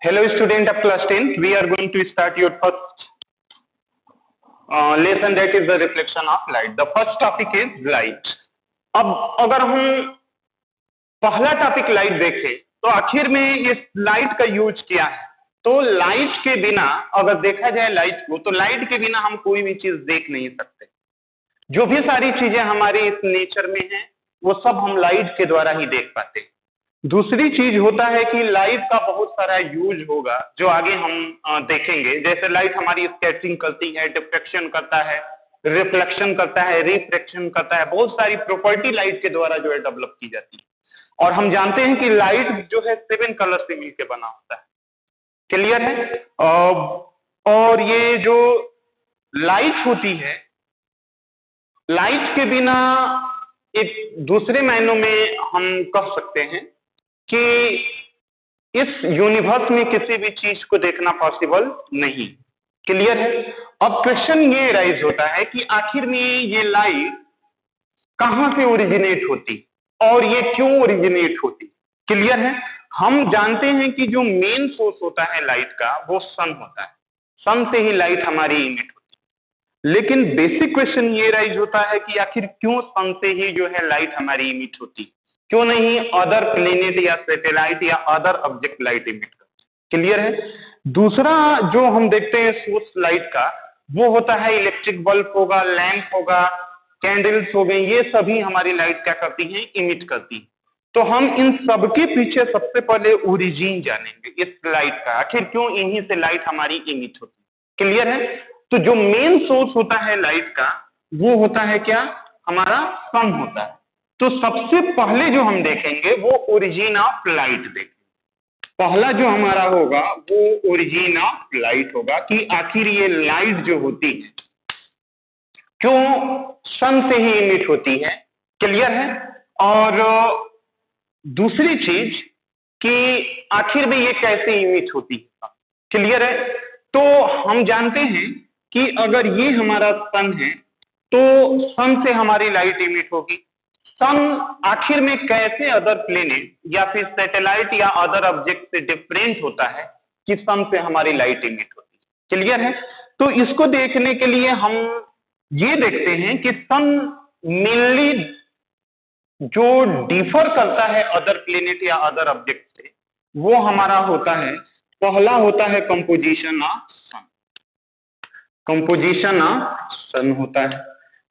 Hello, student of class 10th. We are going to start your first lesson, that is the reflection of light. The first topic is light. अब अगर हम पहला topic light देखें तो आखिर में इस लाइट का यूज क्या है। तो लाइट के बिना अगर देखा जाए लाइट को, तो लाइट के बिना हम कोई भी चीज देख नहीं सकते। जो भी सारी चीजें हमारे इस नेचर में हैं वो सब हम लाइट के द्वारा ही देख पाते हैं। दूसरी चीज होता है कि लाइट का बहुत सारा यूज होगा जो आगे हम देखेंगे। जैसे लाइट हमारी स्कैटरिंग करती है, डिफ्रैक्शन करता है, रिफ्लेक्शन करता है, रिफ्रैक्शन करता है, बहुत सारी प्रॉपर्टी लाइट के द्वारा जो है डेवलप की जाती है। और हम जानते हैं कि लाइट जो है 7 कलर से मिलकर बना होता है। क्लियर है? और ये जो लाइट होती है, लाइट के बिना एक दूसरे मायनों में हम कह सकते हैं कि इस यूनिवर्स में किसी भी चीज को देखना पॉसिबल नहीं। क्लियर है? अब क्वेश्चन ये राइज होता है कि आखिर में ये लाइट कहां से ओरिजिनेट होती और ये क्यों ओरिजिनेट होती। क्लियर है? हम जानते हैं कि जो मेन सोर्स होता है लाइट का वो सन होता है। सन से ही लाइट हमारी इमिट होती है। लेकिन बेसिक क्वेश्चन ये राइज होता है कि आखिर क्यों सन से ही जो है लाइट हमारी इमिट होती, क्यों नहीं अदर प्लेनेट या सैटेलाइट या अदर ऑब्जेक्ट लाइट इमिट करती। क्लियर है? दूसरा जो हम देखते हैं सोर्स लाइट का वो होता है इलेक्ट्रिक बल्ब होगा, लैंप होगा, कैंडल्स हो गई, ये सभी हमारी लाइट क्या करती हैं, इमिट करती हैं। तो हम इन सबके पीछे सबसे पहले ओरिजिन जानेंगे इस लाइट का, आखिर क्यों इन्हीं से लाइट हमारी इमिट होती है। क्लियर है? तो जो मेन सोर्स होता है लाइट का वो होता है क्या, हमारा सन होता है। तो सबसे पहले जो हम देखेंगे वो ओरिजिन ऑफ लाइट देखेंगे। पहला जो हमारा होगा वो ओरिजिन ऑफ लाइट होगा कि आखिर ये लाइट जो होती है क्यों सन से ही इमिट होती है। क्लियर है? और दूसरी चीज कि आखिर में ये कैसे इमिट होती है। क्लियर है? तो हम जानते हैं कि अगर ये हमारा सन है तो सन से हमारी लाइट इमिट होगी। सन आखिर में कैसे अदर प्लेनेट या फिर सैटेलाइट या अदर ऑब्जेक्ट से डिफरेंट होता है कि सन से हमारी लाइट इमिट होती है। क्लियर है? तो इसको देखने के लिए हम ये देखते हैं कि सन मेनली जो डिफर करता है अदर प्लेनेट या अदर ऑब्जेक्ट से वो हमारा होता है, पहला होता है composition of sun. Composition of sun होता है,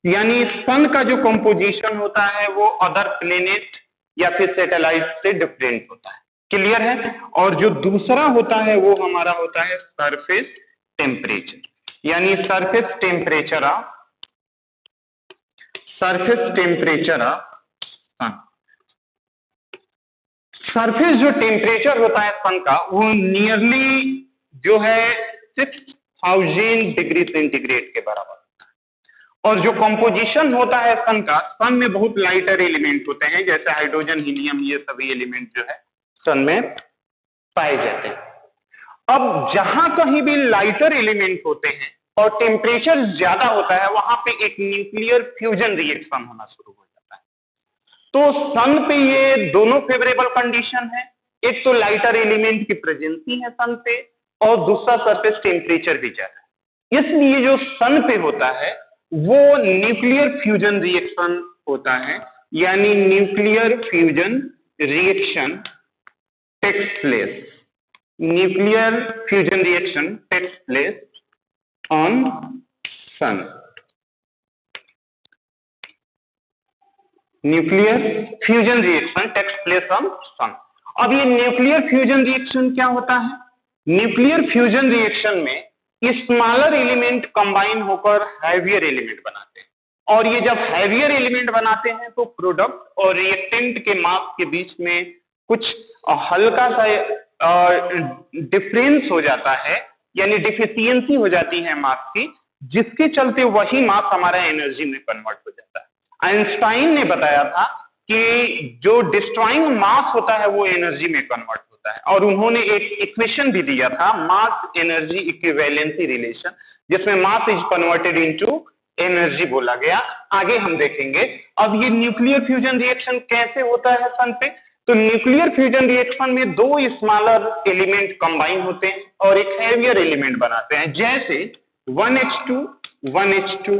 यानी सन का जो कंपोजिशन होता है वो अदर प्लेनेट या फिर सैटेलाइट से डिफरेंट होता है। क्लियर है? और जो दूसरा होता है वो हमारा होता है सरफेस टेम्परेचर, यानी surface temperature of sun. Surface जो टेम्परेचर होता है सन का वो नियरली जो है 6000 डिग्री सेंटीग्रेड के बराबर होता है। और जो कंपोजिशन होता है सन का, सन में बहुत लाइटर एलिमेंट होते हैं जैसे हाइड्रोजन, हीलियम, ये सभी एलिमेंट जो है सन में पाए जाते हैं। अब जहां कहीं भी लाइटर एलिमेंट होते हैं और टेम्परेचर ज्यादा होता है वहां पे एक न्यूक्लियर फ्यूजन रिएक्शन होना शुरू हो जाता है। तो सन पे ये दोनों फेवरेबल कंडीशन है, एक तो लाइटर एलिमेंट की प्रेजेंसी है सन पे और दूसरा सरफेस टेम्परेचर भी ज्यादा है। इसलिए जो सन पे होता है वो न्यूक्लियर फ्यूजन रिएक्शन होता है, यानी nuclear fusion reaction takes place. Nuclear fusion reaction takes place on sun. Nuclear fusion reaction takes place on sun. अब ये न्यूक्लियर फ्यूजन रिएक्शन क्या होता है? न्यूक्लियर फ्यूजन रिएक्शन में स्मॉलर एलिमेंट कंबाइन होकर हैवियर एलिमेंट बनाते हैं, और ये जब हैवियर एलिमेंट बनाते हैं तो प्रोडक्ट और रिएक्टेंट के मास के बीच में कुछ हल्का सा डिफरेंस हो जाता है, यानी डिफिशियंसी हो जाती है मास की, जिसके चलते वही मास हमारा एनर्जी में कन्वर्ट हो जाता है। आइंस्टाइन ने बताया था कि जो डिस्ट्रॉइंग मास होता है वो एनर्जी में कन्वर्ट होता है, और उन्होंने एक इक्वेशन भी दिया था, मास एनर्जी इक्विवेलेंसी रिलेशन, जिसमें mass is converted into energy बोला गया। आगे हम देखेंगे। अब ये न्यूक्लियर फ्यूजन रिएक्शन कैसे होता है सन पे? तो न्यूक्लियर फ्यूजन रिएक्शन में दो स्मॉलर एलिमेंट कंबाइन होते हैं और एक हैवियर एलिमेंट बनाते हैं। जैसे 1H2 1H2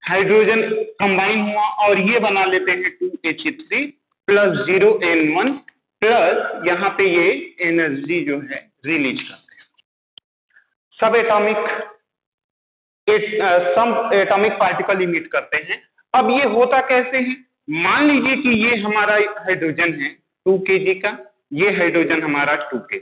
हाइड्रोजन कंबाइन हुआ और ये बना लेते हैं 2He3 प्लस 0N1 प्लस यहाँ पे ये एनर्जी जो है रिलीज करते हैं। सब एटॉमिक पार्टिकल इमिट करते हैं। अब ये होता कैसे है? मान लीजिए कि ये हमारा हाइड्रोजन है 2 kg का, ये हाइड्रोजन हमारा 2 kg।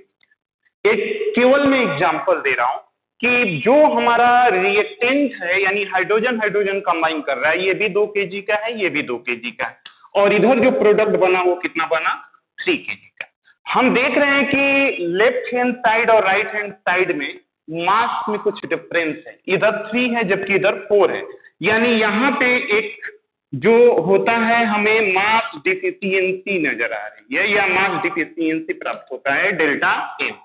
एक केवल मैं एग्जांपल दे रहा हूं कि जो हमारा रिएक्टेंट है यानी हाइड्रोजन हाइड्रोजन कंबाइन कर रहा है, ये भी 2 kg का है, ये भी 2 kg का है, और इधर जो प्रोडक्ट बना वो कितना बना? 3 kg का। हम देख रहे हैं कि लेफ्ट हैंड साइड और राइट हैंड साइड में मास में कुछ डिफरेंस है, इधर 3 है जबकि इधर 4 है, यानी यहाँ पे एक जो होता है हमें मास डिफिशियंसी नजर आ रही है या मास डिफिशियंसी प्राप्त होता है डेल्टा एम,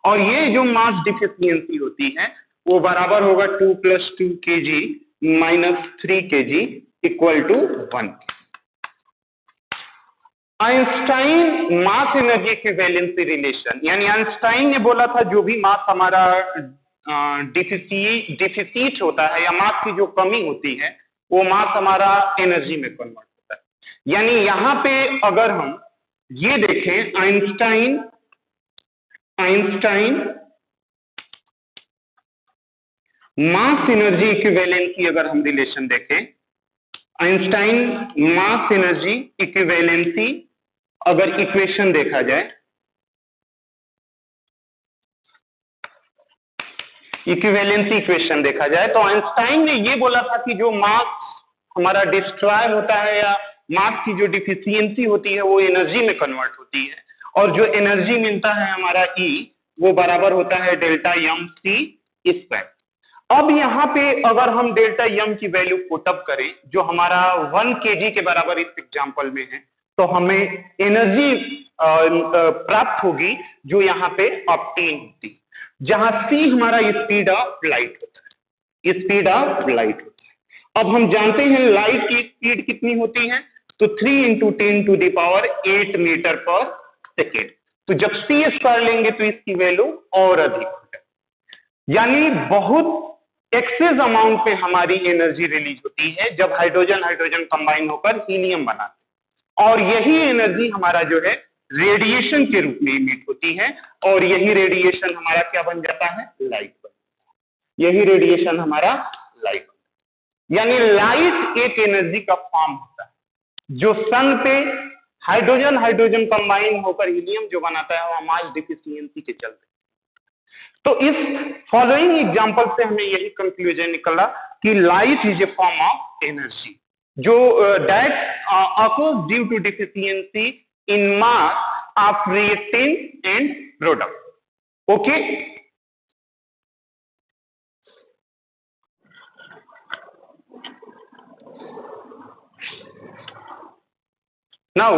और ये जो मास डिफिशियंसी होती है वो बराबर होगा 2 + 2 kg - 3 kg = 1। Einstein mass energy equivalency relation, यानी आइंस्टाइन ने बोला था जो भी मास हमारा डिफिसिट होता है या मास की जो कमी होती है वो मास हमारा एनर्जी में कन्वर्ट होता है। यानी यहाँ पे अगर हम ये देखें आइंस्टाइन मास एनर्जी इक्विवेलेंसी, अगर हम रिलेशन देखें आइंस्टाइन मास एनर्जी इक्विवेलेंसी, अगर इक्वेशन देखा जाए, इक्विवेलेंसी इक्वेशन देखा जाए तो आइंस्टाइन ने ये बोला था कि जो मास हमारा डिस्ट्रॉय होता है या मास की जो डिफिशियंसी होती है वो एनर्जी में कन्वर्ट होती है, और जो एनर्जी मिलता है हमारा E वो बराबर होता है डेल्टा एम सी स्क्वायर। अब यहाँ पे अगर हम डेल्टा एम की वैल्यू पुटअप करें जो हमारा 1 kg के बराबर इस एग्जांपल में है, तो हमें एनर्जी प्राप्त होगी जो यहाँ पे ऑब्टेन होती है, जहां C हमारा स्पीड ऑफ लाइट होता है, स्पीड ऑफ लाइट होता है। अब हम जानते हैं लाइट की स्पीड कितनी होती है, तो 3 × 10⁸ मीटर पर सेकेंड। तो जब C स्क्वायर लेंगे तो इसकी वैल्यू और अधिक हो जाए, यानी बहुत एक्सेस अमाउंट में हमारी एनर्जी रिलीज होती है जब हाइड्रोजन हाइड्रोजन कंबाइन होकर हीलियम बनाते हैं, और यही एनर्जी हमारा जो है रेडिएशन के रूप में इमिट होती है, और यही रेडिएशन हमारा क्या बन जाता है? लाइट बन जाता है। यही रेडिएशन हमारा लाइट बन जाता है। यानी लाइट एक एनर्जी का फॉर्म होता है जो सन पे हाइड्रोजन हाइड्रोजन कंबाइन होकर हीलियम जो बनाता है वो मास डिफिशियंसी के चलते। तो इस फॉलोइंग एग्जांपल से हमें यही कंक्लूजन निकला कि light is a form of energy जो that occurs due to deficiency in mass of reactant and product. Okay, now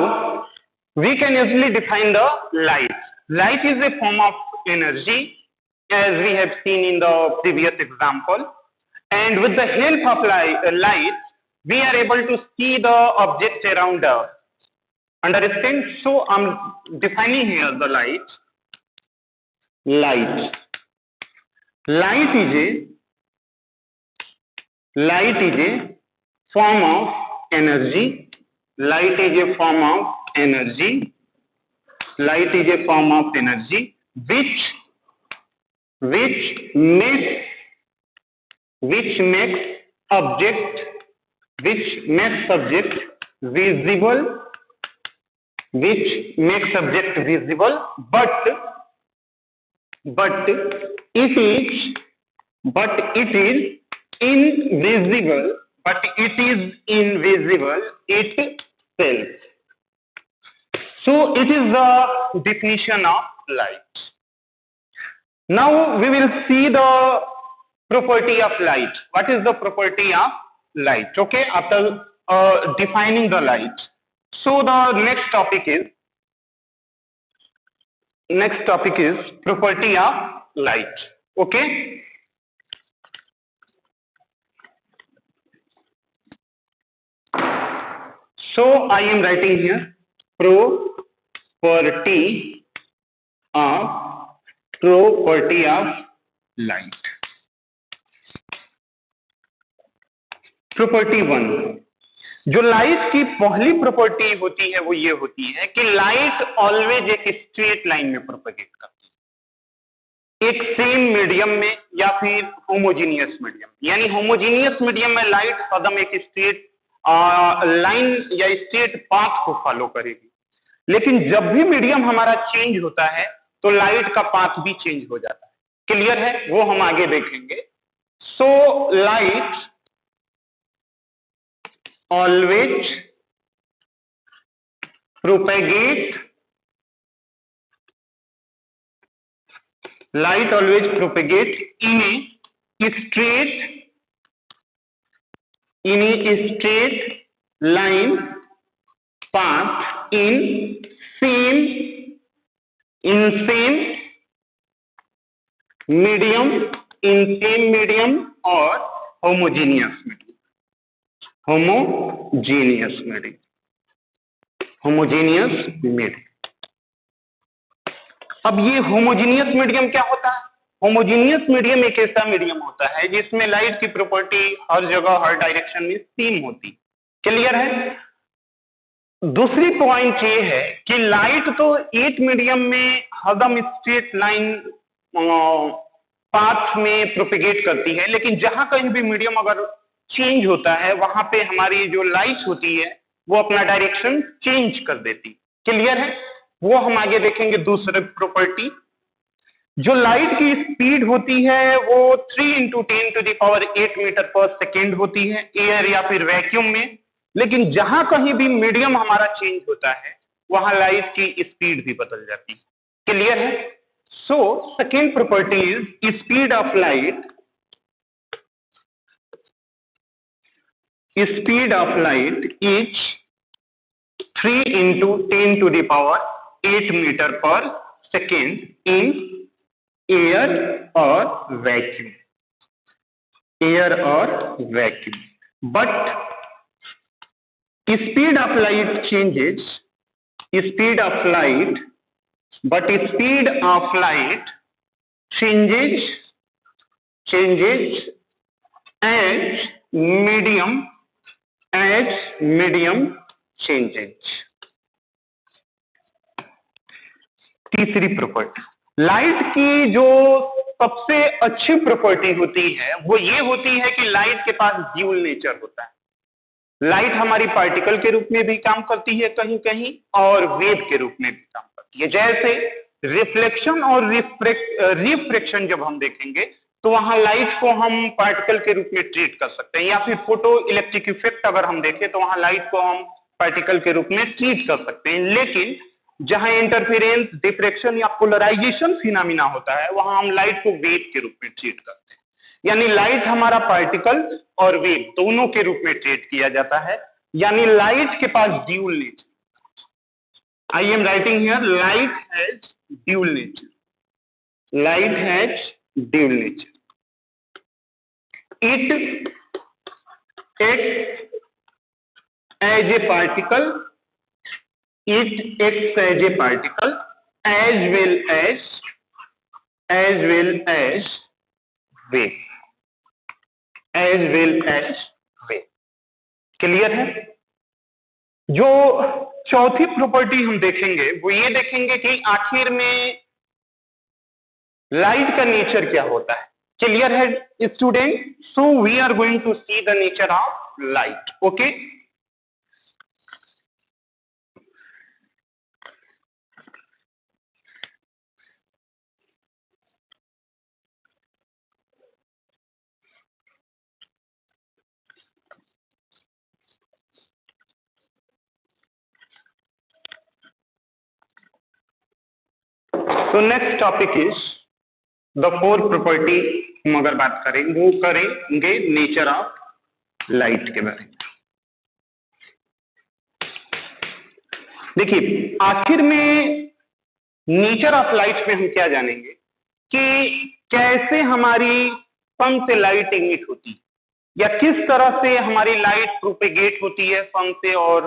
we can easily define the light. Light is a form of energy as we have seen in the previous example, and with the help of light we are able to see the objects around us. Understand? So I'm defining here the light. Light is a form of energy. Light is a form of energy. Light is a form of energy which makes object visible, but it is invisible itself. So it is the definition of light. Now we will see the property of light. What is the property of light? Okay, after defining the light, so the next topic is property of light. Okay, so I am writing here property property of light. Property 1, जो light की पहली property होती है वो ये होती है कि लाइट ऑलवेज एक स्ट्रेट लाइन में प्रोपेगेट करती है, एक सेम मीडियम में या फिर होमोजीनियस मीडियम। यानी होमोजीनियस मीडियम में लाइट हरदम एक स्ट्रेट लाइन या स्ट्रेट पाथ को फॉलो करेगी, लेकिन जब भी मीडियम हमारा चेंज होता है तो लाइट का पाथ भी चेंज हो जाता है। क्लियर है? वो हम आगे देखेंगे। So light always propagate in a straight line path in same medium or homogeneous medium। Homogeneous medium. अब ये होमोजीनियस मीडियम क्या होता है? होमोजीनियस मीडियम एक ऐसा मीडियम होता है जिसमें लाइट की प्रॉपर्टी हर जगह हर डायरेक्शन में सेम होती। क्लियर है? दूसरी पॉइंट ये है कि लाइट तो एक मीडियम में हरदम स्ट्रेट लाइन पाथ में प्रोपेगेट करती है, लेकिन जहां कहीं भी मीडियम अगर चेंज होता है वहां पे हमारी जो लाइट होती है वो अपना डायरेक्शन चेंज कर देती। क्लियर है? वो हम आगे देखेंगे। दूसरी प्रॉपर्टी, जो लाइट की स्पीड होती है वो 3 × 10⁸ मीटर पर सेकेंड होती है एयर या फिर वैक्यूम में, लेकिन जहां कहीं भी मीडियम हमारा चेंज होता है वहां लाइट की स्पीड भी बदल जाती है। क्लियर है? So second property is speed of light. Speed of light is 3 × 10⁸ metre पर सेकेंड इन एयर और vacuum. But speed of light changes as medium changes। तीसरी प्रॉपर्टी, लाइट की जो सबसे अच्छी प्रॉपर्टी होती है वो ये होती है कि लाइट के पास ड्यूल नेचर होता है। लाइट हमारी पार्टिकल के रूप में भी काम करती है कहीं कहीं और वेव के रूप में भी काम करती है। जैसे रिफ्लेक्शन और रिफ्रैक्शन जब हम देखेंगे तो वहां लाइट को हम पार्टिकल के रूप में ट्रीट कर सकते हैं, या फिर फोटो इलेक्ट्रिक इफेक्ट अगर हम देखें तो वहां लाइट को हम पार्टिकल के रूप में ट्रीट कर सकते हैं। लेकिन जहां इंटरफेरेंस, डिफ्रैक्शन या पोलराइजेशन फिनोमिना होता है वहां हम लाइट को वेव के रूप में ट्रीट करते हैं। यानी लाइट हमारा पार्टिकल और वेव दोनों के रूप में ट्रीट किया जाता है। यानी लाइट के पास dual nature. I am writing here light has dual nature. It acts as a particle as well as wave। Clear है? जो चौथी प्रॉपर्टी हम देखेंगे वो ये देखेंगे कि आखिर में लाइट का नेचर क्या होता है। क्लियर है student? So we are going to see the nature of light. Okay, तो next topic is the 4 property. हम अगर बात करेंगे वो करेंगे नेचर ऑफ लाइट के बारे में। देखिए आखिर में नेचर ऑफ लाइट में हम क्या जानेंगे कि कैसे हमारी सन से लाइट इमिट होती है या किस तरह से हमारी लाइट प्रोपेगेट होती है सन से और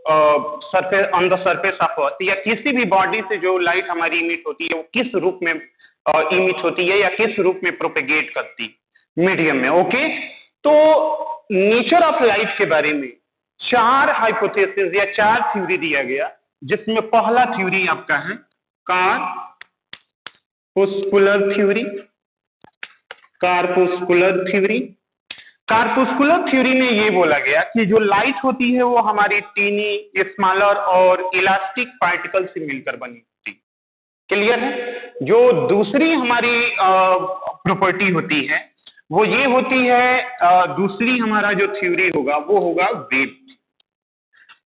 surface on the surface of earth, या किसी भी बॉडी से जो लाइट हमारी इमिट होती है वो किस रूप में इमिट होती है या किस रूप में प्रोपेगेट करती मीडियम में। ओके, तो नेचर ऑफ लाइट के बारे में 4 हाइपोथेसिस या 4 थ्योरी दिया गया, जिसमें पहला थ्योरी आपका है कार्पुस्कुलर थ्योरी। कार्पुस्कुलर थ्योरी, कार्पुस्कुलर थ्योरी में ये बोला गया कि जो लाइट होती है वो हमारी टीनी, स्मॉलर और इलास्टिक पार्टिकल से मिलकर बनी होती है। क्लियर है? जो दूसरी हमारी प्रॉपर्टी होती है वो ये होती है, दूसरी हमारा जो थ्योरी होगा वो होगा वेव।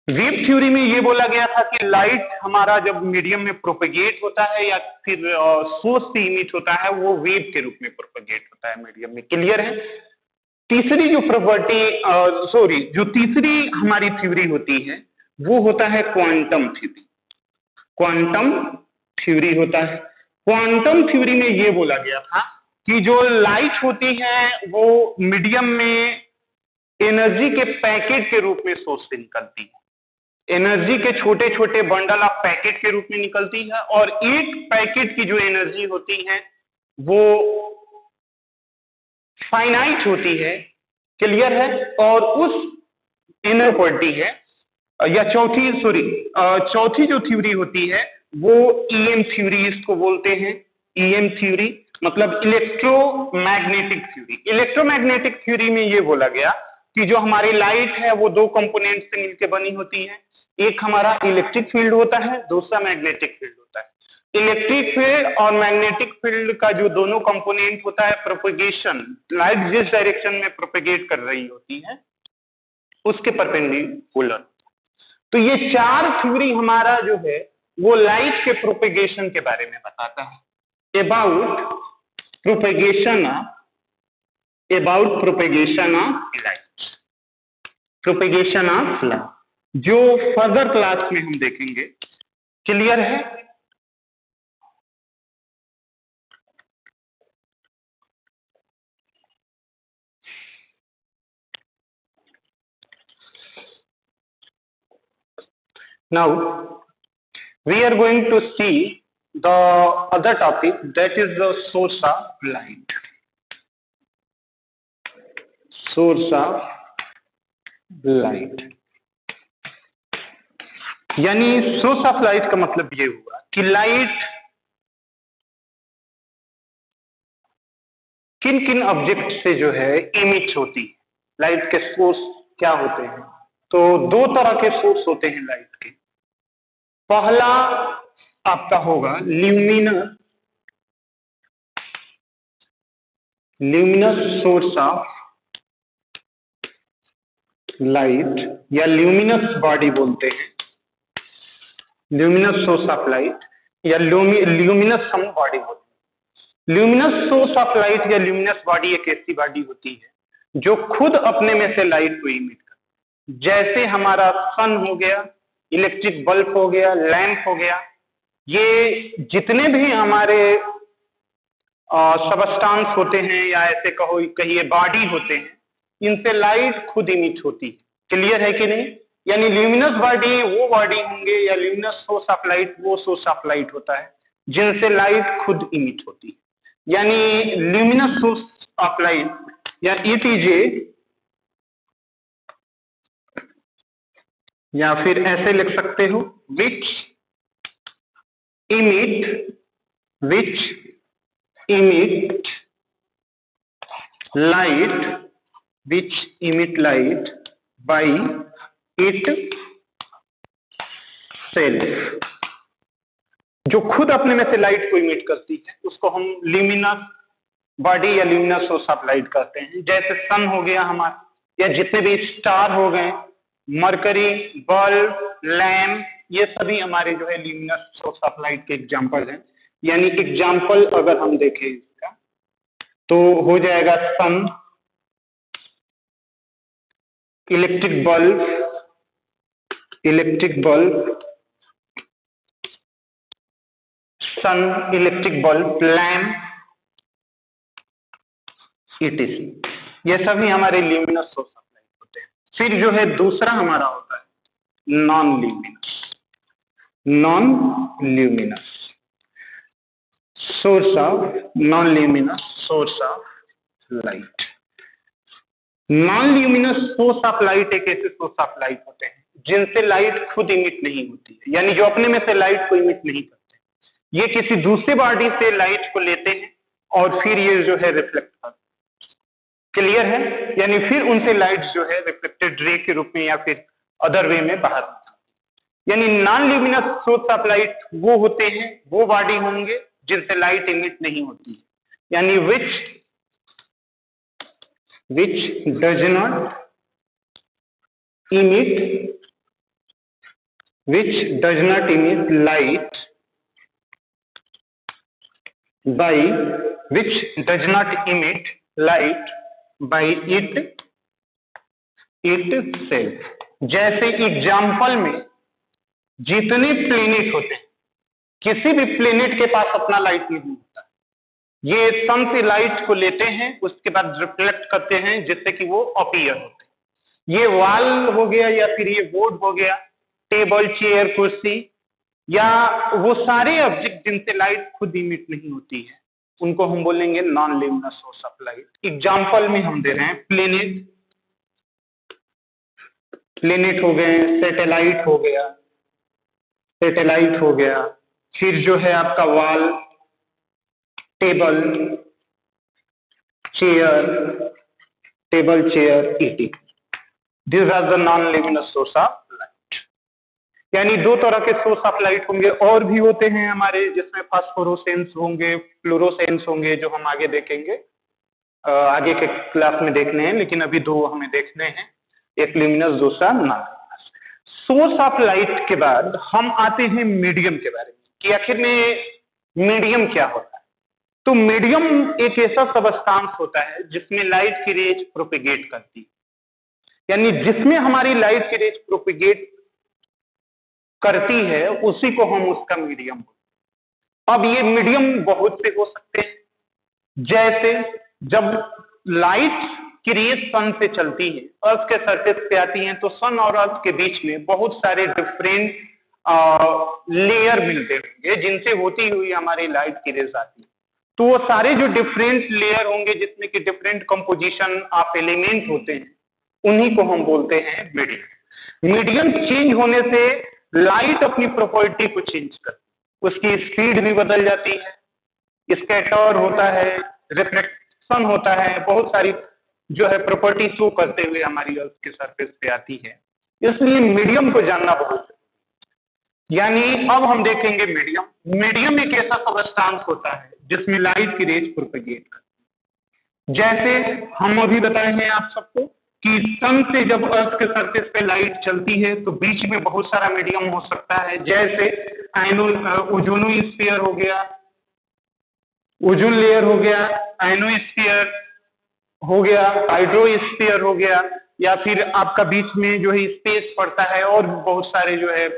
वेव थ्योरी में ये बोला गया था कि लाइट हमारा जब मीडियम में प्रोपेगेट होता है या फिर सोर्स से इमिट होता है वो वेव के रूप में प्रोपेगेट होता है मीडियम में। क्लियर है? तीसरी जो प्रॉपर्टी जो तीसरी हमारी थ्योरी होती है वो होता है क्वांटम थ्योरी। क्वांटम थ्योरी होता है। क्वांटम थ्योरी में ये बोला गया था कि जो लाइट होती है वो मीडियम में एनर्जी के पैकेट के रूप में सोर्स से निकलती है। एनर्जी के छोटे छोटे बंडल ऑफ पैकेट के रूप में निकलती है, और एक पैकेट की जो एनर्जी होती है वो फाइनाइट होती है। क्लियर है? और उस इनर क्वांटिटी है, या चौथी जो थ्योरी होती है वो ईएम थ्योरी इसको बोलते हैं। ईएम थ्योरी मतलब इलेक्ट्रोमैग्नेटिक थ्योरी। इलेक्ट्रोमैग्नेटिक थ्योरी में ये बोला गया कि जो हमारी लाइट है वो 2 कंपोनेंट से मिलकर बनी होती है। एक हमारा इलेक्ट्रिक फील्ड होता है, दूसरा मैग्नेटिक फील्ड होता है। इलेक्ट्रिक फील्ड और मैग्नेटिक फील्ड का जो दोनों कंपोनेंट होता है प्रोपेगेशन, लाइट जिस डायरेक्शन में प्रोपेगेट कर रही होती है उसके परपेंडिकुलर। तो ये 4 थ्योरी हमारा जो है वो लाइट के प्रोपेगेशन के बारे में बताता है। About propagation of light, propagation of light, जो फर्दर क्लास में हम देखेंगे। क्लियर है? Now we are going to see the other topic, that is the source of light. Source of light, यानी सोर्स ऑफ लाइट का मतलब ये हुआ कि लाइट किन किन ऑब्जेक्ट से जो है इमिट होती है। लाइट के सोर्स क्या होते हैं? तो 2 तरह के सोर्स होते हैं लाइट के। पहला आपका होगा ल्यूमिनस सोर्स ऑफ लाइट, या ल्यूमिनस बॉडी बोलते हैं। ल्यूमिनस सोर्स ऑफ लाइट या ल्यूमिनस सम बॉडी बोलते हैं। ल्यूमिनस सोर्स ऑफ लाइट या ल्यूमिनस बॉडी एक ऐसी बॉडी होती है जो खुद अपने में से लाइट को इमिट करती है। जैसे हमारा सन हो गया, इलेक्ट्रिक बल्ब हो गया, लैंप हो गया, ये जितने भी हमारे सबस्टांस होते हैं या ऐसे कहिए बॉडी होते हैं, इनसे लाइट खुद इमिट होती है। क्लियर है कि नहीं? यानी ल्यूमिनस बॉडी वो बॉडी होंगे या ल्यूमिनस सोर्स ऑफ लाइट वो सोर्स ऑफ लाइट होता है जिनसे लाइट खुद इमिट होती है। यानी ल्यूमिनस सोर्स ऑफ लाइट या इट इज ए, या फिर ऐसे लिख सकते हो which emit light by itself, जो खुद अपने में से लाइट को इमिट करती है उसको हम ल्यूमिनस बॉडी या ल्यूमिनस सोर्स ऑफ लाइट कहते हैं। जैसे सन हो गया हमारा, या जितने भी स्टार हो गए, मरकरी, बल्ब, लैम्प, ये सभी हमारे जो है ल्यूमिनस सोर्स ऑफ लाइट के एग्जांपल हैं। यानी एग्जांपल अगर हम देखें इसका तो हो जाएगा सन, इलेक्ट्रिक बल्ब, सन, इलेक्ट्रिक बल्ब, लैम्प, इटीसी, ये सभी हमारे ल्यूमिनस सोर्स ऑफ लाइट होते हैं। फिर जो है दूसरा हमारा होता है non luminous, non luminous source of, non luminous source of light. Non luminous source of light एक ऐसे सोर्स ऑफ लाइट होते हैं जिनसे लाइट खुद इमिट नहीं होती है, यानी जो अपने में से लाइट को इमिट नहीं करते। ये किसी दूसरे बॉडी से लाइट को लेते हैं और फिर ये जो है रिफ्लेक्ट करते हैं। क्लियर है? यानी फिर उनसे लाइट जो है रिफ्लेक्टेड रे के रूप में या फिर अदर वे में बाहर होता है। यानी non luminous source of light वो होते हैं, वो बॉडी होंगे जिनसे लाइट इमिट नहीं होती है, यानी which does not emit light by which does not emit light by itself। जैसे एग्जाम्पल में जितने प्लेनेट होते हैं, किसी भी प्लेनेट के पास अपना लाइट नहीं होता, ये सन से लाइट को लेते हैं, उसके बाद रिफ्लेक्ट करते हैं जिससे कि वो अपीयर होते हैं। ये वॉल हो गया या फिर ये बोर्ड हो गया, टेबल, चेयर, कुर्सी, या वो सारे ऑब्जेक्ट जिनसे लाइट खुद इमिट नहीं होती है, उनको हम बोलेंगे non luminous source of light. Example में हम दे रहे हैं प्लेनेट हो गए, सैटेलाइट हो गया, फिर जो है आपका wall, table chair et. This are the non luminous source of light. यानी दो तरह के सोर्स ऑफ लाइट होंगे, और भी होते हैं हमारे, जिसमें फास्फोरोसेंस होंगे, फ्लोरोसेंस होंगे, जो हम आगे देखेंगे, आगे के क्लास में देखने हैं, लेकिन अभी दो हमें देखने हैं, एक ल्यूमिनस, दूसरा non luminous. Source of light के बाद हम आते हैं मीडियम के बारे में, कि आखिर में मीडियम क्या होता है। तो मीडियम एक ऐसा सबस्टांस होता है जिसमें लाइट की रेज प्रोपेगेट करती है, यानी जिसमें हमारी लाइट की रेज प्रोपेगेट करती है उसी को हम उसका मीडियम बोलते हैं। अब ये मीडियम बहुत से हो सकते हैं, जैसे जब लाइट की रेज सन से चलती है, अर्थ के सरफेस पे आती हैं, तो सन और अर्थ के बीच में बहुत सारे डिफरेंट लेयर मिलते होंगे जिनसे होती हुई हमारी लाइट की रेज आती है। तो वो सारे जो डिफरेंट लेयर होंगे जिसमें कि डिफरेंट कंपोजिशन ऑफ एलिमेंट होते हैं, उन्हीं को हम बोलते हैं मीडियम। मीडियम चेंज होने से लाइट अपनी प्रॉपर्टी को चेंज करती है, उसकी स्पीड भी बदल जाती है, स्कैटर होता है, रिफ्लेक्शन होता है, बहुत सारी जो है प्रॉपर्टी शो करते हुए हमारी अर्थ के सरफेस पे आती है। इसलिए मीडियम को जानना बहुत, यानी अब हम देखेंगे मीडियम एक ऐसा सबस्टांस होता है जिसमें लाइट की रेज प्रोपेगेट करती है। जैसे हम अभी बताए हैं आप सबको कि सन से जब अर्थ के सरफेस पे लाइट चलती है तो बीच में बहुत सारा मीडियम हो सकता है, जैसे ओजोनोस्फीयर हो गया, ओजोन लेयर हो गया, आयनोस्फीयर हो गया, हाइड्रोस्फीयर हो गया, या फिर आपका बीच में जो है स्पेस पड़ता है, और बहुत सारे जो है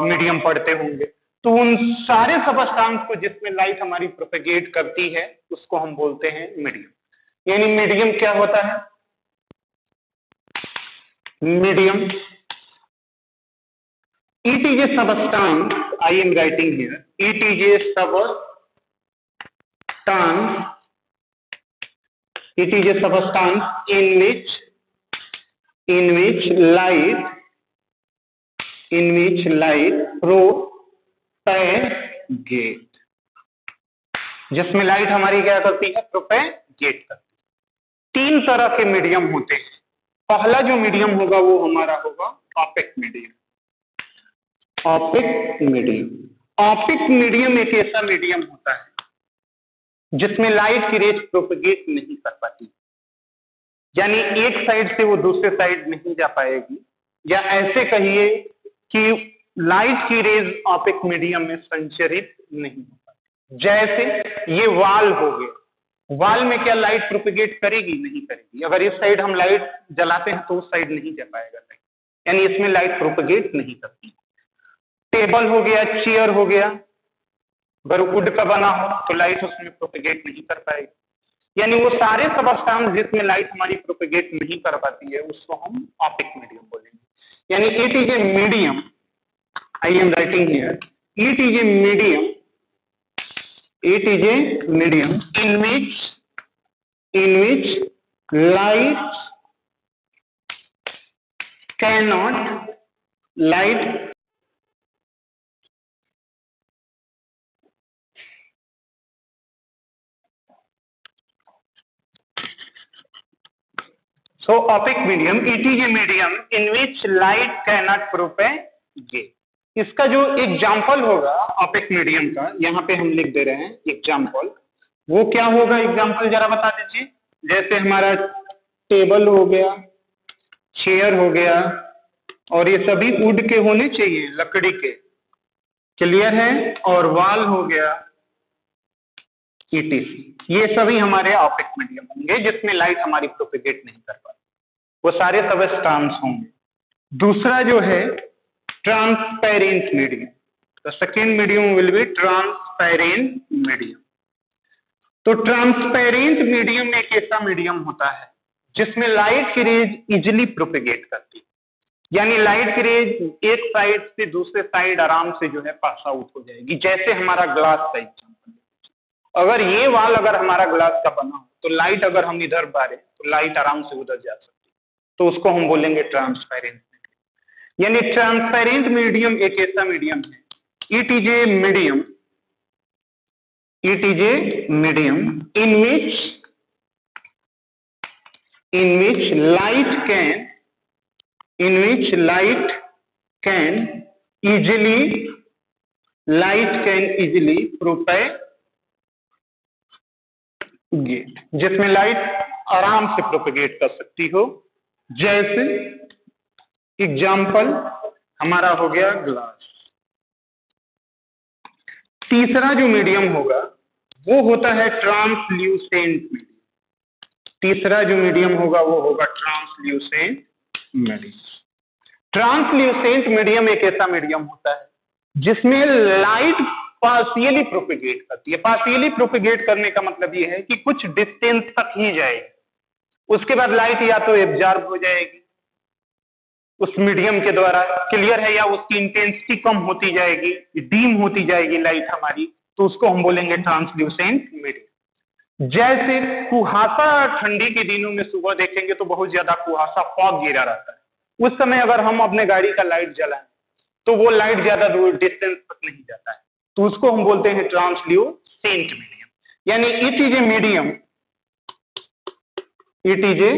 मीडियम पड़ते होंगे। तो उन सारे सबस्टांस को जिसमें लाइट हमारी प्रोपेगेट करती है उसको हम बोलते हैं मीडियम। यानी मीडियम क्या होता है? Medium, it is a substance, I am writing here, it is a substance in which light propagate, जिसमें लाइट हमारी क्या करती है? प्रोपेगेट करती है। तीन तरह के मीडियम होते हैं। पहला जो मीडियम होगा वो हमारा होगा ऑपिक मीडियम। ऑपिक मीडियम एक ऐसा मीडियम होता है जिसमें लाइट की रेज प्रोपेगेट नहीं कर पाती, यानी एक साइड से वो दूसरे साइड नहीं जा पाएगी, या ऐसे कहिए कि लाइट की रेज ऑपिक मीडियम में संचरित नहीं हो पाती। जैसे ये वॉल हो गया, वॉल में क्या लाइट प्रोपेगेट करेगी? नहीं करेगी। अगर इस साइड हम लाइट जलाते हैं तो उस साइड नहीं जा पाएगा लाइट, यानी इसमें लाइट प्रोपेगेट नहीं करती। टेबल हो गया, चेयर हो गया, अगर वुड का बना हो तो लाइट उसमें प्रोपेगेट नहीं कर पाएगी। यानी वो सारे सबस्टांस जिसमें लाइट हमारी प्रोपेगेट नहीं कर पाती है उसको हम ऑपिक मीडियम बोलेंगे। यानी it is a medium, I am writing here, it is a medium, it is a medium in which light so opaque medium, it is a medium in which light cannot propagate. इसका जो example होगा opaque medium का, यहाँ पे हम लिख दे रहे हैं एग्जाम्पल, वो क्या होगा एग्जाम्पल जरा बता दीजिए। जैसे हमारा टेबल हो गया, चेयर हो गया, और ये सभी वुड के होने चाहिए, लकड़ी के, क्लियर है, और वॉल हो गया, ETC, ये सभी हमारे ऑपेक मीडियम होंगे जिसमें लाइट हमारी प्रोपेगेट नहीं कर पाती, वो सारे सब स्ट्रांस होंगे। दूसरा जो है transparent medium, the second medium will be transparent medium. तो ट्रांसपेरेंट मीडियम एक ऐसा मीडियम होता है जिसमें लाइट की रेज इजिली प्रोपेगेट करती है, यानी लाइट की रेज एक साइड से दूसरे साइड आराम से जो है पास आउट हो जाएगी। जैसे हमारा ग्लास का एग्जांपल, अगर ये वाल अगर हमारा ग्लास का बना हो तो लाइट अगर हम इधर बारे तो लाइट आराम से उधर जा सकती है, तो उसको हम बोलेंगे ट्रांसपेरेंट मीडियम। यानी ट्रांसपेरेंट मीडियम एक ऐसा मीडियम है, it is a medium in which light can easily propagate, जिसमें लाइट आराम से प्रोपेगेट कर सकती हो। जैसे एग्जाम्पल हमारा हो गया ग्लास। तीसरा जो मीडियम होगा वो होता है ट्रांसल्यूसेंट मीडियम। तीसरा जो मीडियम होगा वो होगा ट्रांसल्यूसेंट मीडियम। ट्रांसल्यूसेंट मीडियम एक ऐसा मीडियम होता है जिसमें लाइट पार्शियली प्रोपेगेट करती है। पार्शियली प्रोपेगेट करने का मतलब ये है कि कुछ डिस्टेंस तक ही जाएगी, उसके बाद लाइट या तो एब्जॉर्ब हो जाएगी उस मीडियम के द्वारा, क्लियर है, या उसकी इंटेंसिटी कम होती जाएगी, डीम होती जाएगी लाइट हमारी, तो उसको हम बोलेंगे ट्रांसल्यूसेंट मीडियम। जैसे कुहासा, ठंडी के दिनों में सुबह देखेंगे तो बहुत ज्यादा कुहासा, फॉग गिरा रहता है, उस समय अगर हम अपने गाड़ी का लाइट जलाएं तो वो लाइट ज्यादा दूर डिस्टेंस तक नहीं जाता है, तो उसको हम बोलते हैं ट्रांसल्यूसेंट मीडियम। यानी it is a medium, it is A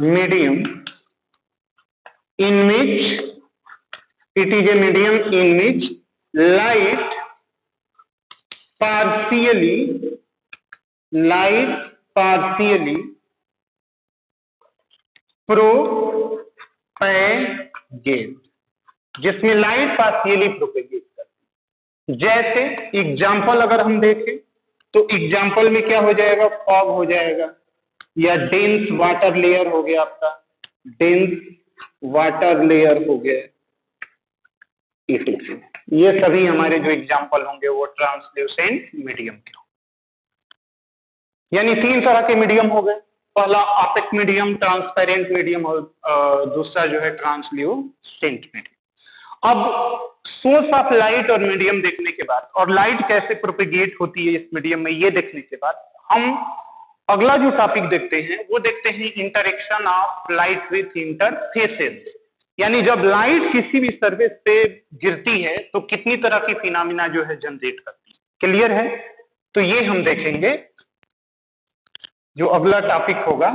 medium in which light partially propagate, जिसमें लाइट पार्शियली प्रोपेगेट करती है। जैसे एग्जाम्पल अगर हम देखें तो एग्जाम्पल में क्या हो जाएगा, फॉग हो जाएगा, या डेंस वाटर लेयर हो गया, आपका डेंस वाटर लेयर हो गया, ये सभी हमारे जो एग्जाम्पल होंगे वो ट्रांसल्यूसेंट मीडियम के होंगे। यानी तीन तरह के मीडियम हो गए, पहला ऑपेक मीडियम, ट्रांसपेरेंट मीडियम, और दूसरा जो है ट्रांसल्यूसेंट मीडियम। अब सोर्स ऑफ लाइट और मीडियम देखने के बाद, और लाइट कैसे प्रोपेगेट होती है इस मीडियम में, ये देखने के बाद हम अगला जो टॉपिक देखते हैं वो देखते हैं interaction of light with interfaces. यानी जब लाइट किसी भी सरफेस पे गिरती है तो कितनी तरह की फिनोमिना जो है जनरेट करती है, क्लियर है। तो ये हम देखेंगे जो अगला टॉपिक होगा